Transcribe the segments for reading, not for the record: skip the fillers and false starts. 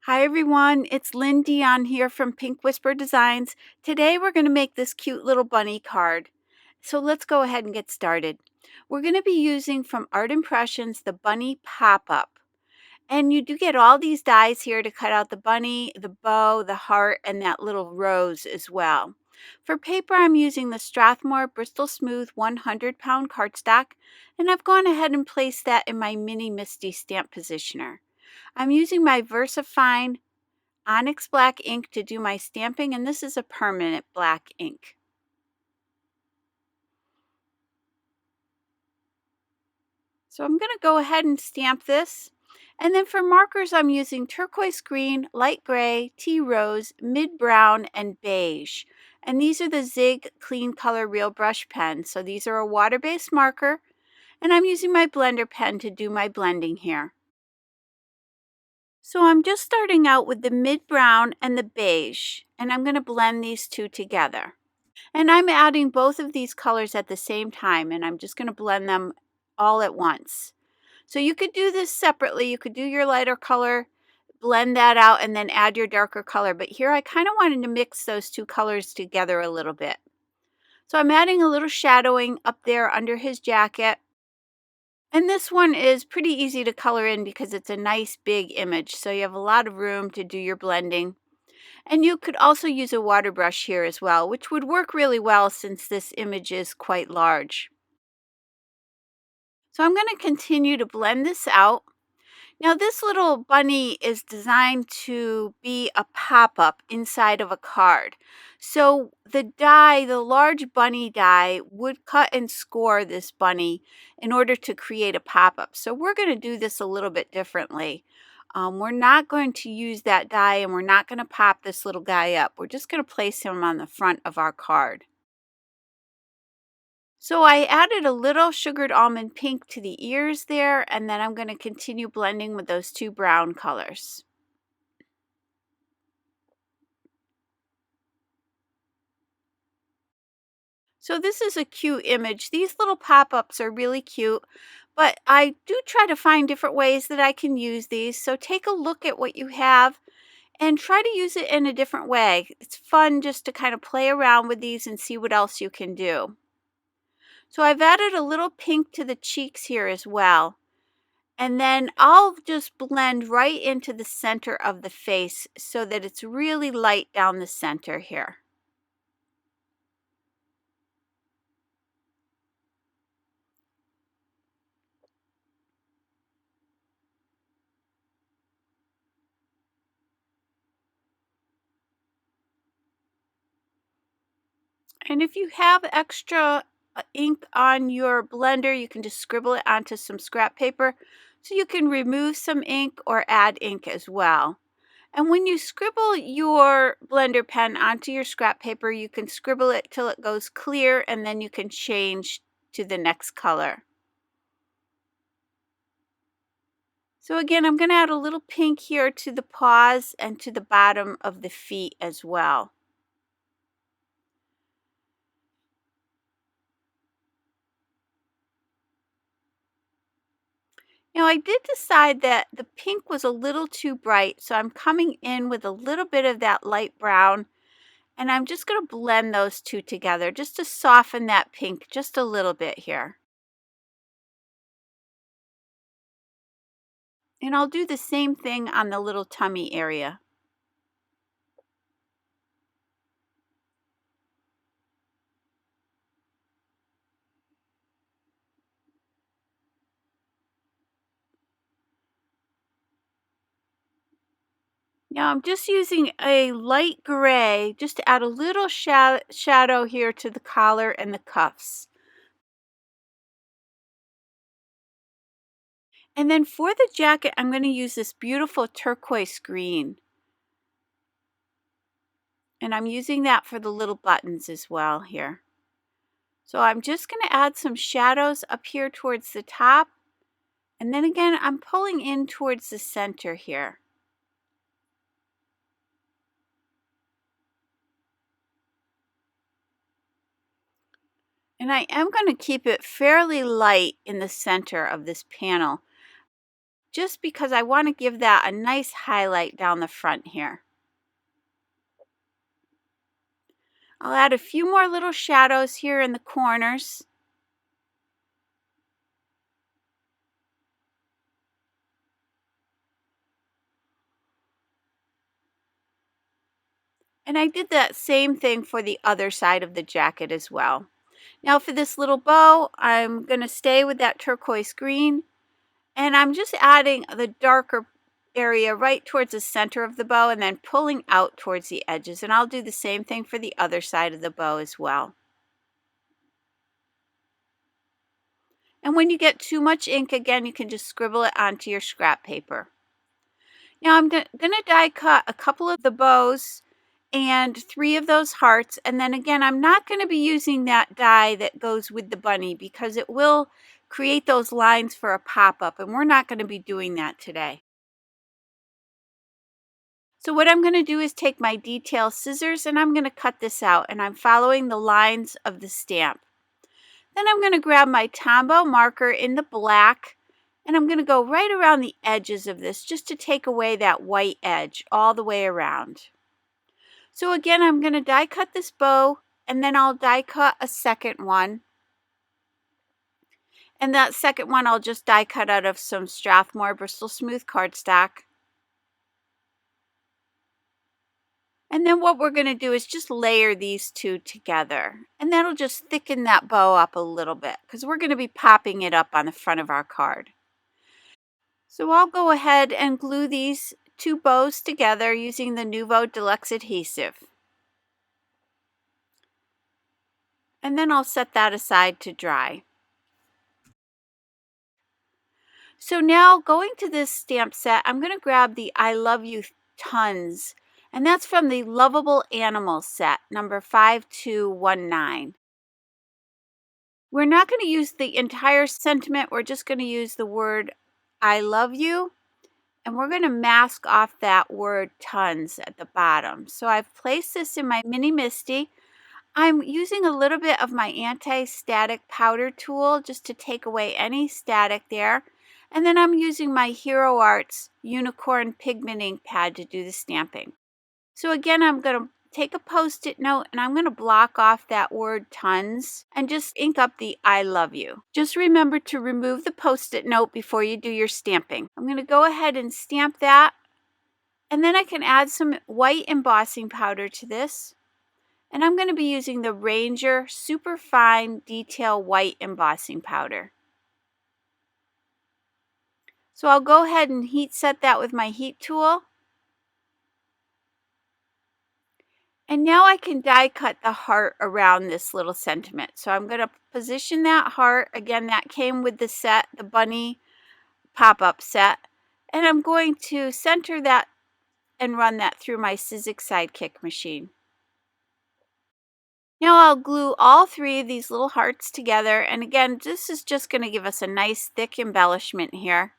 Hi everyone, it's Lynn Dion here from Pink Whisper Designs. Today we're going to make this cute little bunny card. So let's go ahead and get started. We're going to be using from Art Impressions the bunny pop-up. And you do get all these dies here to cut out the bunny, the bow, the heart, and that little rose as well. For paper, I'm using the Strathmore Bristol Smooth 100-pound cardstock, and I've gone ahead and placed that in my mini Misty stamp positioner. I'm using my VersaFine Onyx black ink to do my stamping, and this is a permanent black ink. So I'm going to go ahead and stamp this. And then for markers, I'm using turquoise green, light gray, tea rose, mid brown, and beige. And these are the Zig Clean Color Real Brush pens. So these are a water-based marker, and I'm using my blender pen to do my blending here. So I'm just starting out with the mid brown and the beige, and I'm going to blend these two together. And I'm adding both of these colors at the same time, and I'm just going to blend them all at once. So you could do this separately. You could do your lighter color, blend that out, and then add your darker color. But here I kind of wanted to mix those two colors together a little bit. So I'm adding a little shadowing up there under his jacket. And this one is pretty easy to color in because it's a nice big image. So you have a lot of room to do your blending. And you could also use a water brush here as well, which would work really well since this image is quite large. So I'm going to continue to blend this out. Now this little bunny is designed to be a pop-up inside of a card. So the die, the large bunny die, would cut and score this bunny in order to create a pop-up. So we're going to do this a little bit differently. We're not going to use that die, and we're not going to pop this little guy up. We're just going to place him on the front of our card. So I added a little sugared almond pink to the ears there, and then I'm going to continue blending with those two brown colors. So this is a cute image. These little pop-ups are really cute, but I do try to find different ways that I can use these. So take a look at what you have and try to use it in a different way. It's fun just to kind of play around with these and see what else you can do. So I've added a little pink to the cheeks here as well. And then I'll just blend right into the center of the face so that it's really light down the center here. And if you have extra ink on your blender, you can just scribble it onto some scrap paper so you can remove some ink or add ink as well. And when you scribble your blender pen onto your scrap paper, you can scribble it till it goes clear, and then you can change to the next color. So again, I'm going to add a little pink here to the paws and to the bottom of the feet as well. Now I did decide that the pink was a little too bright, so I'm coming in with a little bit of that light brown, and I'm just going to blend those two together just to soften that pink just a little bit here. And I'll do the same thing on the little tummy area. Now I'm just using a light gray just to add a little shadow here to the collar and the cuffs. And then for the jacket, I'm going to use this beautiful turquoise green. And I'm using that for the little buttons as well here. So I'm just going to add some shadows up here towards the top. And then again, I'm pulling in towards the center here. And I am going to keep it fairly light in the center of this panel, just because I want to give that a nice highlight down the front here. I'll add a few more little shadows here in the corners. And I did that same thing for the other side of the jacket as well. Now for this little bow, I'm going to stay with that turquoise green, and I'm just adding the darker area right towards the center of the bow and then pulling out towards the edges. And I'll do the same thing for the other side of the bow as well. And when you get too much ink, again, you can just scribble it onto your scrap paper. Now I'm going to die cut a couple of the bows and 3 of those hearts. And then again, I'm not going to be using that die that goes with the bunny because it will create those lines for a pop-up, and we're not going to be doing that today. So what I'm going to do is take my detail scissors and I'm going to cut this out, and I'm following the lines of the stamp. Then I'm going to grab my Tombow marker in the black, and I'm going to go right around the edges of this just to take away that white edge all the way around. So again, I'm going to die cut this bow, and then I'll die cut a second one. And that second one I'll just die cut out of some Strathmore Bristol Smooth cardstock. And then what we're going to do is just layer these two together. And that'll just thicken that bow up a little bit because we're going to be popping it up on the front of our card. So I'll go ahead and glue these two bows together using the Nuvo Deluxe adhesive. And then I'll set that aside to dry. So now going to this stamp set, I'm going to grab the I Love You Tons. And that's from the Lovable Animals set, number 5219. We're not going to use the entire sentiment. We're just going to use the word I love you. And we're going to mask off that word tons at the bottom. So I've placed this in my mini MISTI. I'm using a little bit of my anti-static powder tool just to take away any static there. And then I'm using my Hero Arts Unicorn Pigment ink pad to do the stamping. So again, I'm going to take a Post-it note and I'm going to block off that word tons and just ink up the I love you. Just remember to remove the Post-it note before you do your stamping. I'm going to go ahead and stamp that, and then I can add some white embossing powder to this. And I'm going to be using the Ranger Super Fine Detail White Embossing Powder. So I'll go ahead and heat set that with my heat tool. And now I can die cut the heart around this little sentiment. So I'm going to position that heart. Again, that came with the set, the bunny pop-up set. And I'm going to center that and run that through my Sizzix Sidekick machine. Now I'll glue all 3 of these little hearts together. And again, this is just going to give us a nice thick embellishment here.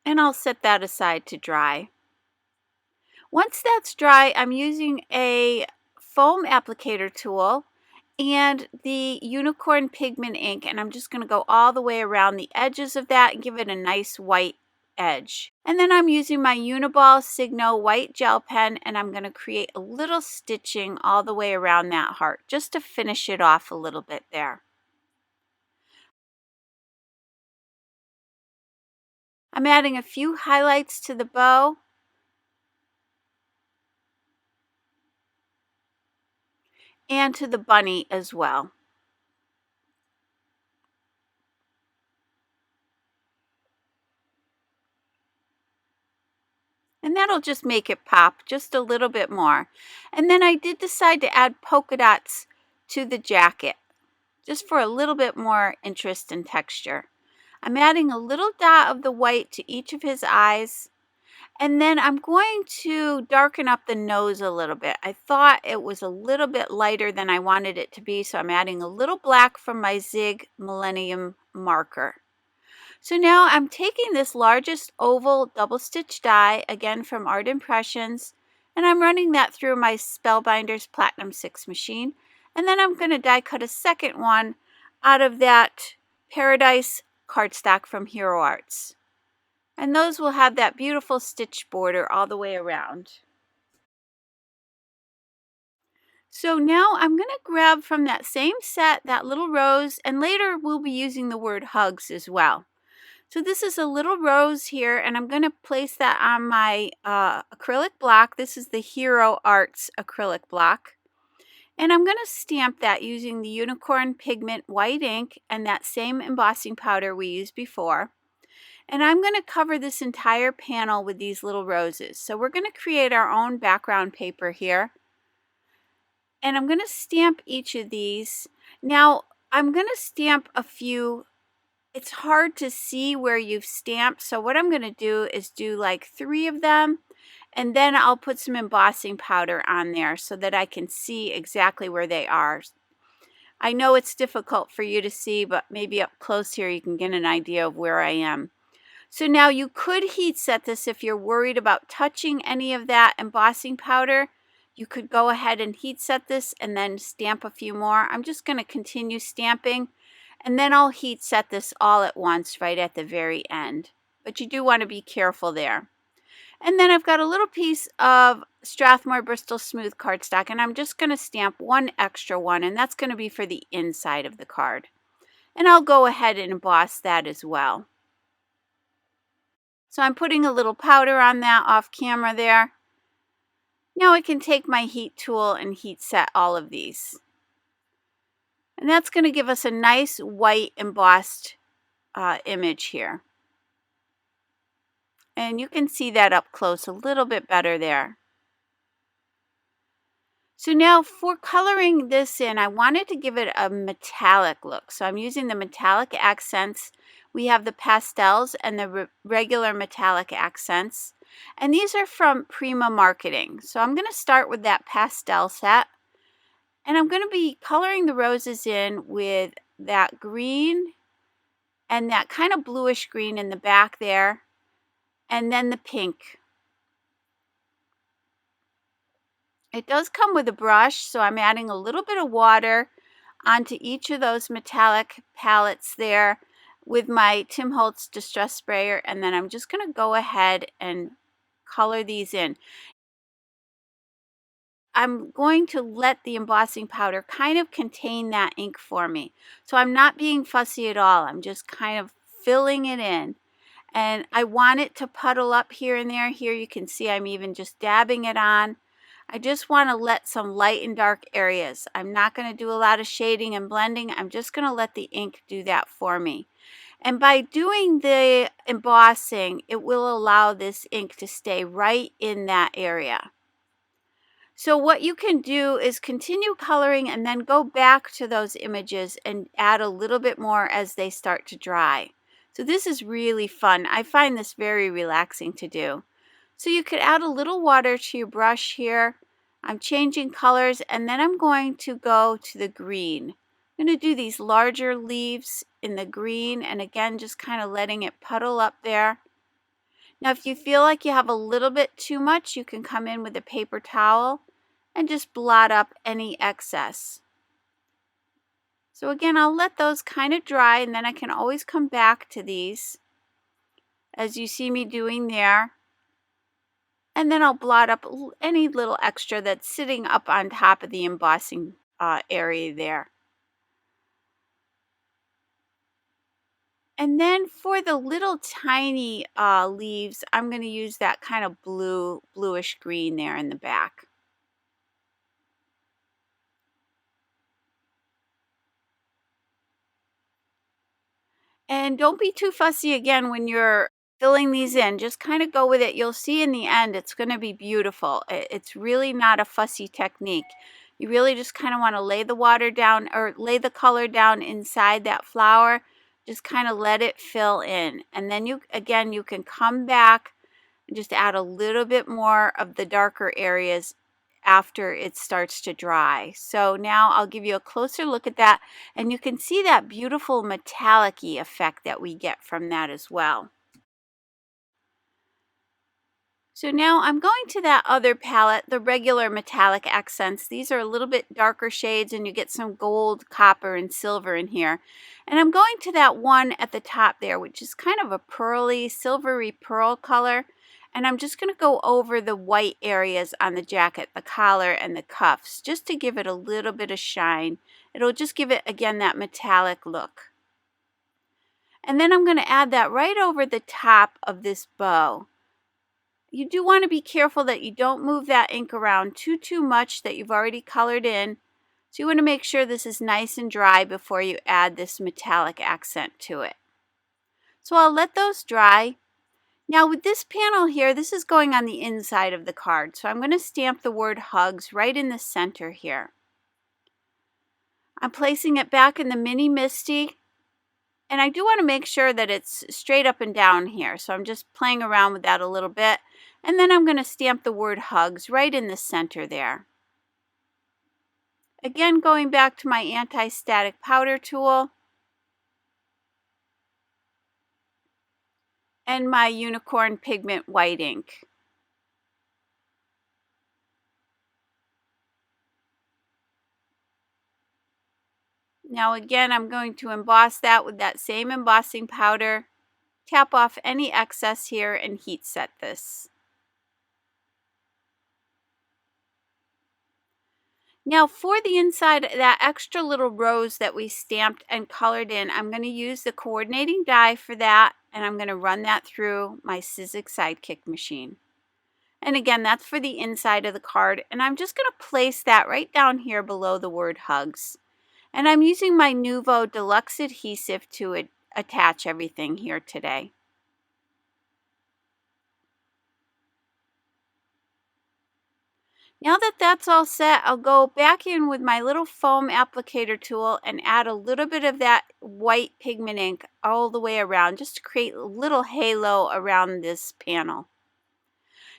And I'll set that aside to dry. Once that's dry, I'm using a foam applicator tool and the Unicorn Pigment ink, and I'm just going to go all the way around the edges of that and give it a nice white edge. And then I'm using my uni-ball Signo White Gel Pen, and I'm going to create a little stitching all the way around that heart just to finish it off a little bit there. I'm adding a few highlights to the bow. And to the bunny as well. And that'll just make it pop just a little bit more. And then I did decide to add polka dots to the jacket, just for a little bit more interest and texture. I'm adding a little dot of the white to each of his eyes. And then I'm going to darken up the nose a little bit. I thought it was a little bit lighter than I wanted it to be, so I'm adding a little black from my Zig Millennium marker. So now I'm taking this largest oval double stitch die, again from Art Impressions, and I'm running that through my Spellbinders Platinum 6 machine. And then I'm going to die cut a second one out of that Paradise cardstock from Hero Arts. And those will have that beautiful stitch border all the way around. So now I'm going to grab from that same set that little rose, and later we'll be using the word hugs as well. So this is a little rose here, and I'm going to place that on my acrylic block. This is the Hero Arts acrylic block. And I'm going to stamp that using the Unicorn Pigment white ink and that same embossing powder we used before. And I'm going to cover this entire panel with these little roses. So we're going to create our own background paper here. And I'm going to stamp each of these. Now, I'm going to stamp a few. It's hard to see where you've stamped, so what I'm going to do is do like 3 of them, and then I'll put some embossing powder on there so that I can see exactly where they are. I know it's difficult for you to see, but maybe up close here you can get an idea of where I am. So now you could heat set this if you're worried about touching any of that embossing powder. You could go ahead and heat set this and then stamp a few more. I'm just going to continue stamping, and then I'll heat set this all at once right at the very end. But you do want to be careful there. And then I've got a little piece of Strathmore Bristol Smooth cardstock, and I'm just going to stamp one extra one, and that's going to be for the inside of the card. And I'll go ahead and emboss that as well. So I'm putting a little powder on that off camera there. Now I can take my heat tool and heat set all of these. And that's going to give us a nice white embossed image here. And you can see that up close a little bit better there. So now for coloring this in, I wanted to give it a metallic look. So I'm using the metallic accents. We have the pastels and the regular metallic accents. And these are from Prima Marketing. So I'm going to start with that pastel set. And I'm going to be coloring the roses in with that green and that kind of bluish green in the back there. And then the pink. It does come with a brush, so I'm adding a little bit of water onto each of those metallic palettes there with my Tim Holtz Distress Sprayer, and then I'm just going to go ahead and color these in. I'm going to let the embossing powder kind of contain that ink for me. So I'm not being fussy at all. I'm just kind of filling it in. And I want it to puddle up here and there. Here you can see I'm even just dabbing it on. I just want to let some light and dark areas. I'm not going to do a lot of shading and blending. I'm just going to let the ink do that for me. And by doing the embossing, it will allow this ink to stay right in that area. So what you can do is continue coloring and then go back to those images and add a little bit more as they start to dry. So this is really fun. I find this very relaxing to do. So you could add a little water to your brush here. I'm changing colors, and then I'm going to go to the green. I'm going to do these larger leaves in the green, and again just kind of letting it puddle up there. Now if you feel like you have a little bit too much, you can come in with a paper towel and just blot up any excess. So again, I'll let those kind of dry, and then I can always come back to these as you see me doing there. And then I'll blot up any little extra that's sitting up on top of the embossing area there. And then for the little tiny leaves, I'm going to use that kind of bluish green there in the back. And don't be too fussy again when you're filling these in. Just kind of go with it. You'll see in the end it's going to be beautiful. It's really not a fussy technique. You really just kind of want to lay the water down or lay the color down inside that flower. Just kind of let it fill in. And then you can come back and just add a little bit more of the darker areas after it starts to dry. So now I'll give you a closer look at that, and you can see that beautiful metallic-y effect that we get from that as well. So now I'm going to that other palette, the regular metallic accents. These are a little bit darker shades and you get some gold, copper, and silver in here. And I'm going to that one at the top there, which is kind of a pearly, silvery pearl color. And I'm just going to go over the white areas on the jacket, the collar and the cuffs, just to give it a little bit of shine. It'll just give it, again, that metallic look. And then I'm going to add that right over the top of this bow. You do want to be careful that you don't move that ink around too much that you've already colored in. So you want to make sure this is nice and dry before you add this metallic accent to it. So I'll let those dry. Now with this panel here, this is going on the inside of the card. So I'm going to stamp the word hugs right in the center here. I'm placing it back in the Mini Misty. And I do want to make sure that it's straight up and down here. So I'm just playing around with that a little bit. And then I'm going to stamp the word hugs right in the center there. Again, going back to my anti-static powder tool and my Unicorn Pigment white ink. Now again, I'm going to emboss that with that same embossing powder. Tap off any excess here and heat set this. Now for the inside, that extra little rose that we stamped and colored in, I'm going to use the coordinating die for that, and I'm going to run that through my Sizzix Sidekick machine. And again, that's for the inside of the card, and I'm just going to place that right down here below the word hugs. And I'm using my Nuvo Deluxe adhesive to attach everything here today. Now that that's all set, I'll go back in with my little foam applicator tool and add a little bit of that white pigment ink all the way around, just to create a little halo around this panel.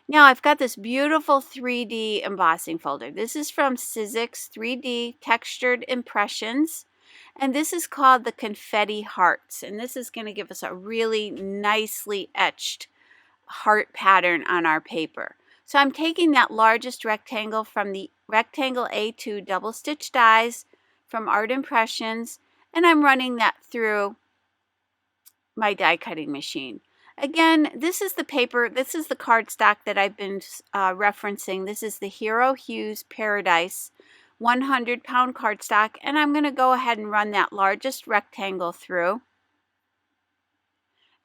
Now I've got this beautiful 3D embossing folder. This is from Sizzix 3D Textured Impressions, and this is called the Confetti Hearts, and this is going to give us a really nicely etched heart pattern on our paper. So I'm taking that largest rectangle from the Rectangle A2 double stitch dies from Art Impressions, and I'm running that through my die cutting machine. Again, this is the paper, this is the cardstock that I've been referencing. This is the Hero Hues Paradise 100-pound cardstock, and I'm going to go ahead and run that largest rectangle through.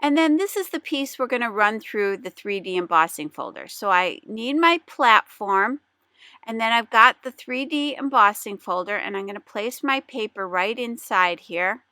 And then this is the piece we're going to run through the 3D embossing folder. So I need my platform, and then I've got the 3D embossing folder, and I'm going to place my paper right inside here.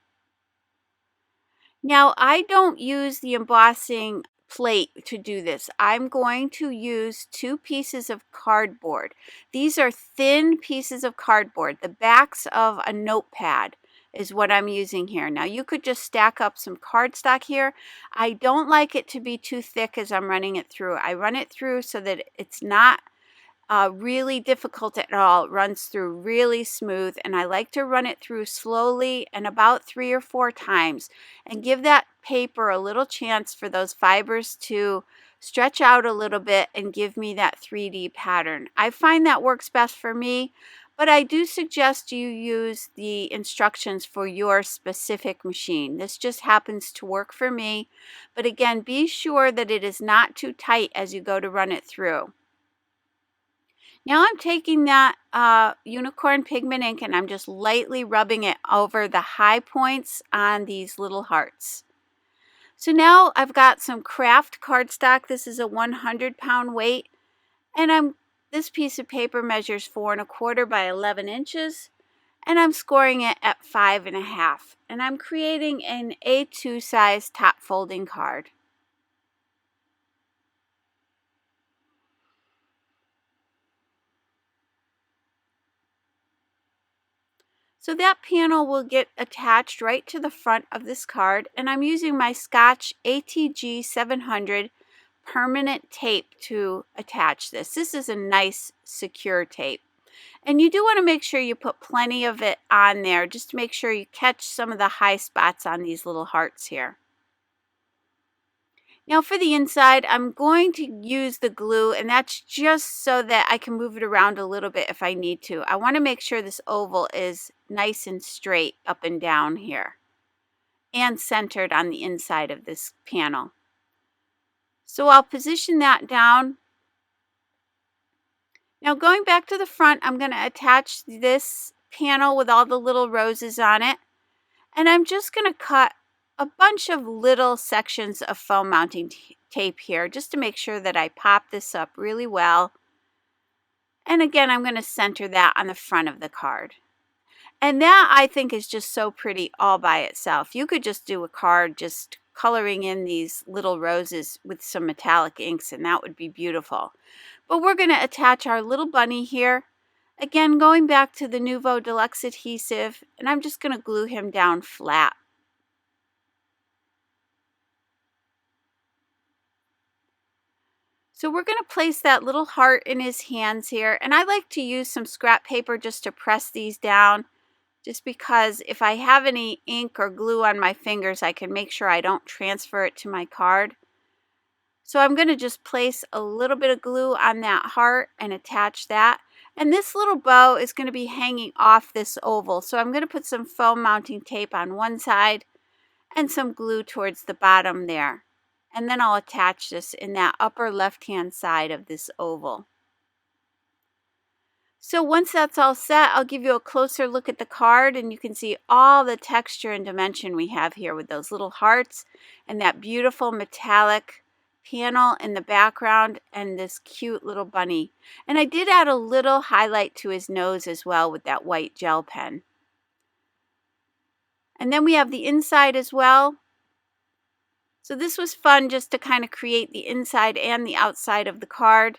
Now I don't use the embossing plate to do this. I'm going to use 2 pieces of cardboard. These are thin pieces of cardboard, the backs of a notepad is what I'm using here. Now you could just stack up some cardstock here. I don't like it to be too thick as I'm running it through. I run it through so that it's not really difficult at all. It runs through really smooth, and I like to run it through slowly and about 3 or 4 times and give that paper a little chance for those fibers to stretch out a little bit and give me that 3D pattern. I find that works best for me, but I do suggest you use the instructions for your specific machine. This just happens to work for me, but again, be sure that it is not too tight as you go to run it through. Now I'm taking that Unicorn Pigment ink and I'm just lightly rubbing it over the high points on these little hearts. So now I've got some craft cardstock. This is a 100-pound weight, and this piece of paper measures 4 1/4 by 11 inches, and I'm scoring it at 5 1/2, and I'm creating an A2 size top folding card. So that panel will get attached right to the front of this card, and I'm using my Scotch ATG 700 permanent tape to attach this. This is a nice secure tape. And you do want to make sure you put plenty of it on there, just to make sure you catch some of the high spots on these little hearts here. Now for the inside, I'm going to use the glue, and that's just so that I can move it around a little bit if I need to. I want to make sure this oval is nice and straight up and down here and centered on the inside of this panel. So I'll position that down. Now going back to the front, I'm going to attach this panel with all the little roses on it. And I'm just going to cut a bunch of little sections of foam mounting tape here just to make sure that I pop this up really well. And again, I'm going to center that on the front of the card. And that, I think, is just so pretty all by itself. You could just do a card just coloring in these little roses with some metallic inks, and that would be beautiful. But we're going to attach our little bunny here. Again, going back to the Nuvo Deluxe adhesive, and I'm just going to glue him down flat. So we're going to place that little heart in his hands here, and I like to use some scrap paper just to press these down, just because if I have any ink or glue on my fingers, I can make sure I don't transfer it to my card. So I'm going to just place a little bit of glue on that heart and attach that. And this little bow is going to be hanging off this oval. So I'm going to put some foam mounting tape on one side and some glue towards the bottom there. And then I'll attach this in that upper left-hand side of this oval. So once that's all set, I'll give you a closer look at the card, and you can see all the texture and dimension we have here with those little hearts and that beautiful metallic panel in the background and this cute little bunny. And I did add a little highlight to his nose as well with that white gel pen. And then we have the inside as well. So this was fun just to kind of create the inside and the outside of the card.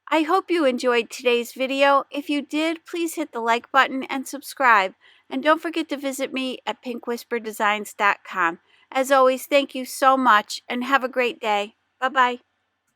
I hope you enjoyed today's video. If you did, please hit the like button and subscribe. And don't forget to visit me at pinkwhisperdesigns.com. As always, thank you so much and have a great day. Bye-bye.